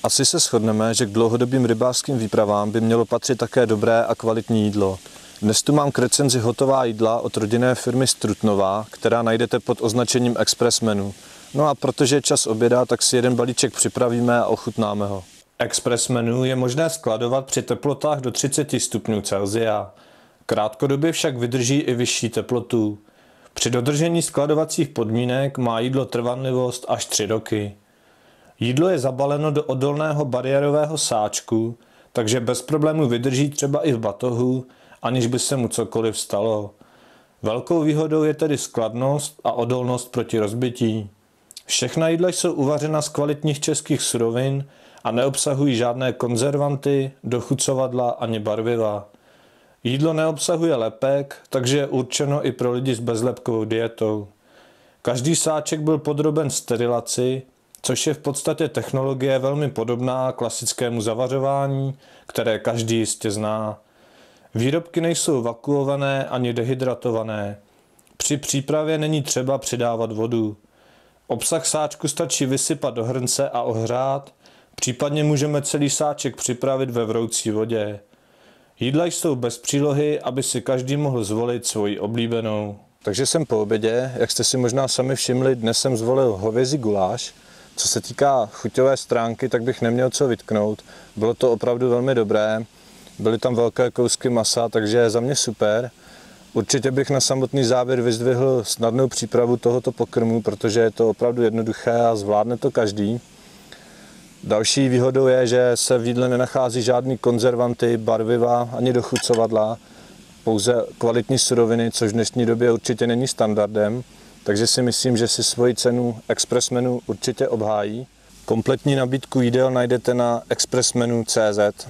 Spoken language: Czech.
Asi se shodneme, že k dlouhodobým rybářským výpravám by mělo patřit také dobré a kvalitní jídlo. Dnes tu mám k recenzi hotová jídla od rodinné firmy Strutnová, která najdete pod označením Express Menu. No a protože je čas oběda, tak si jeden balíček připravíme a ochutnáme ho. Express Menu je možné skladovat při teplotách do 30 stupňů Celsia. Krátkodobě však vydrží i vyšší teplotu. Při dodržení skladovacích podmínek má jídlo trvanlivost až 3 roky. Jídlo je zabaleno do odolného bariérového sáčku, takže bez problémů vydrží třeba i v batohu, aniž by se mu cokoliv stalo. Velkou výhodou je tedy skladnost a odolnost proti rozbití. Všechna jídla jsou uvařena z kvalitních českých surovin a neobsahují žádné konzervanty, dochucovadla ani barviva. Jídlo neobsahuje lepek, takže je určeno i pro lidi s bezlepkovou dietou. Každý sáček byl podroben sterilaci, což je v podstatě technologie velmi podobná klasickému zavařování, které každý jistě zná. Výrobky nejsou vakuované ani dehydratované. Při přípravě není třeba přidávat vodu. Obsah sáčku stačí vysypat do hrnce a ohřát, případně můžeme celý sáček připravit ve vroucí vodě. Jídla jsou bez přílohy, aby si každý mohl zvolit svoji oblíbenou. Takže jsem po obědě, jak jste si možná sami všimli, dnes jsem zvolil hovězí guláš. Co se týká chuťové stránky, tak bych neměl co vytknout. Bylo to opravdu velmi dobré, byly tam velké kousky masa, takže za mě super. Určitě bych na samotný závěr vyzdvihl snadnou přípravu tohoto pokrmu, protože je to opravdu jednoduché a zvládne to každý. Další výhodou je, že se v jídle nenachází žádný konzervanty, barviva ani dochucovadla, pouze kvalitní suroviny, což v dnešní době určitě není standardem, takže si myslím, že si svoji cenu Express Menu určitě obhájí. Kompletní nabídku jídel najdete na expressmenu.cz.